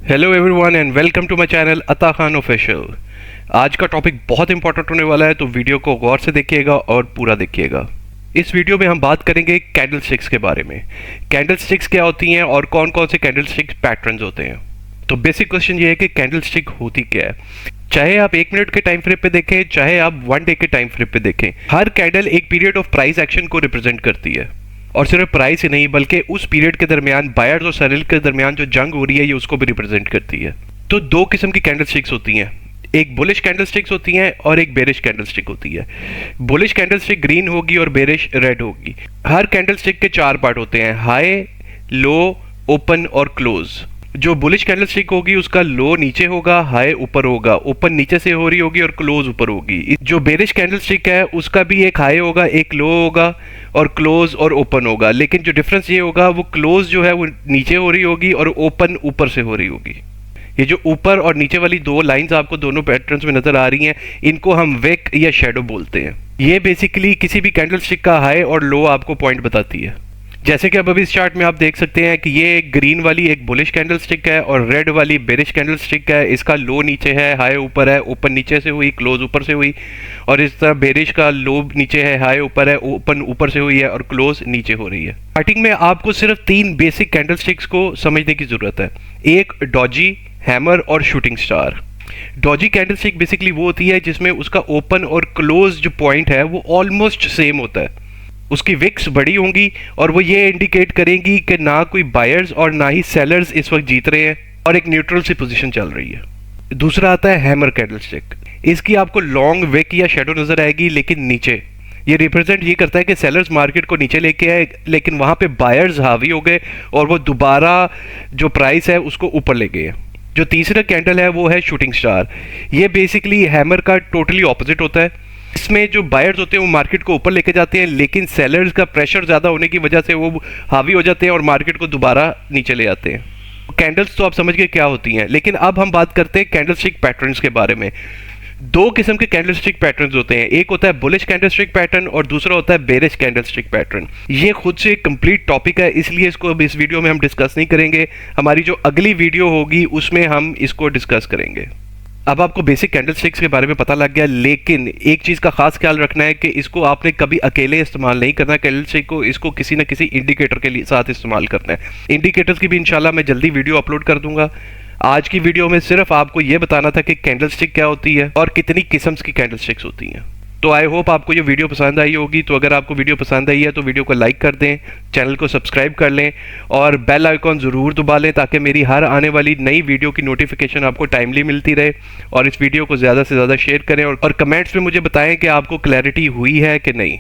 Hello everyone and welcome to my channel Ata Khan official. आज का topic बहुत इंपॉर्टेंट होने वाला है, तो वीडियो को गौर से देखिएगा और पूरा देखिएगा। इस वीडियो में हम बात करेंगे कैंडल स्टिक्स के बारे में। कैंडल स्टिक्स क्या होती हैं और कौन कौन से कैंडल स्टिक्स पैटर्न्स होते हैं। तो बेसिक क्वेश्चन ये है कि कैंडल स्टिक होती क्या है। चाहे आप 1 मिनट के टाइम फ्रेम पे देखें, चाहे आप 1 डे के टाइम फ्रेम पे देखें, हर कैंडल एक पीरियड ऑफ प्राइस एक्शन को रिप्रेजेंट करती है। और सिर्फ प्राइस ही नहीं बल्कि उस पीरियड के दरमियान बायर्स और सेलर के दरमियान जो जंग हो रही है ये उसको भी रिप्रेजेंट करती है। तो दो किस्म की कैंडल स्टिक्स होती हैं, एक बुलिश कैंडल स्टिक्स होती हैं और एक बेरिश कैंडल स्टिक होती है। बुलिश कैंडल स्टिक ग्रीन होगी और बेरिश रेड होगी। हर कैंडल स्टिक के 4 पार्ट होते हैं, हाई, लो, ओपन और क्लोज। जो बुलिश कैंडल स्टिक होगी उसका लो नीचे होगा, हाई ऊपर होगा, ओपन नीचे से हो रही होगी और क्लोज ऊपर होगी। जो बेरिश कैंडल स्टिक है उसका भी एक हाई होगा, एक लो होगा और क्लोज और ओपन होगा। लेकिन जो डिफरेंस ये होगा वो क्लोज जो है वो नीचे हो रही होगी और ओपन ऊपर से हो रही होगी। ये जो ऊपर और नीचे वाली 2 लाइंस आपको दोनों पैटर्न्स में नजर आ रही हैं, इनको हम विक या शेडो बोलते हैं। ये बेसिकली किसी भी कैंडल स्टिक का हाई और लो आपको पॉइंट बताती है। जैसे कि अब अभी इस चार्ट में आप देख सकते हैं कि ये ग्रीन वाली एक बुलिश कैंडल स्टिक है और रेड वाली बेरिश कैंडल स्टिक है। इसका लो नीचे है, हाई ऊपर है, ओपन नीचे से हुई, क्लोज ऊपर से हुई। और इस तरह बेरिश का लो नीचे है, हाई ऊपर है, ओपन ऊपर से हुई है और क्लोज नीचे हो रही है। स्टार्टिंग में आपको सिर्फ 3 बेसिक कैंडल स्टिक्स को समझने की जरूरत है, एक डॉजी, हैमर और shooting star. Doge candle stick basically वो होती है जिसमें उसका ओपन और क्लोज जो पॉइंट है वो ऑलमोस्ट सेम होता है। उसकी विक्स बड़ी होंगी और वो ये इंडिकेट करेंगी कि ना कोई बायर्स और ना ही सेलर्स इस वक्त जीत रहे हैं और एक न्यूट्रल सी पोजीशन चल रही है। दूसरा आता है हैमर कैंडल स्टिक। इसकी आपको लॉन्ग विक या शेडो नजर आएगी लेकिन नीचे। ये रिप्रेजेंट ये करता है कि सेलर्स मार्केट को नीचे लेके आए लेकिन वहां पे बायर्स हावी हो गए और वो दोबारा जो प्राइस है उसको ऊपर ले गए। जो तीसरा कैंडल है वो है शूटिंग स्टार। ये बेसिकली हैमर का टोटली ऑपोजिट होता है। इसमें जो बायर्स होते हैं वो मार्केट को ऊपर लेके जाते हैं लेकिन सेलर्स का प्रेशर ज़्यादा होने की वजह से वो हावी हो जाते हैं और मार्केट को दोबारा नीचे ले आते हैं। कैंडल्स तो आप समझ गए क्या होती हैं, लेकिन अब हम बात करते हैं कैंडल स्टिक पैटर्न्स के बारे में। 2 किस्म के कैंडल स्टिक पैटर्न्स होते हैं, एक होता है बुलिश कैंडल स्टिक पैटर्न और दूसरा होता है बेरिश कैंडल स्टिक पैटर्न। ये खुद से एक कंप्लीट टॉपिक है, इसलिए इसको अब इस वीडियो में हम डिस्कस नहीं करेंगे। हमारी जो अगली वीडियो होगी उसमें हम इसको डिस्कस करेंगे। अब आपको बेसिक कैंडल स्टिक्स के बारे में पता लग गया, लेकिन एक चीज़ का खास ख्याल रखना है कि इसको आपने कभी अकेले इस्तेमाल नहीं करना कैंडल स्टिक को, इसको किसी न किसी इंडिकेटर के साथ इस्तेमाल करना है। इंडिकेटर्स की भी इंशाल्लाह मैं जल्दी वीडियो अपलोड कर दूंगा। आज की वीडियो में सिर्फ आपको यह बताना था कि कैंडल स्टिक क्या होती है और कितनी किस्म की कैंडल स्टिक्स होती हैं। तो आई होप आपको ये वीडियो पसंद आई होगी। तो अगर आपको वीडियो पसंद आई है तो वीडियो को लाइक कर दें, चैनल को सब्सक्राइब कर लें और बेल आइकॉन ज़रूर दबा लें ताकि मेरी हर आने वाली नई वीडियो की नोटिफिकेशन आपको टाइमली मिलती रहे। और इस वीडियो को ज़्यादा से ज़्यादा शेयर करें और कमेंट्स में मुझे बताएं कि आपको क्लैरिटी हुई है कि नहीं।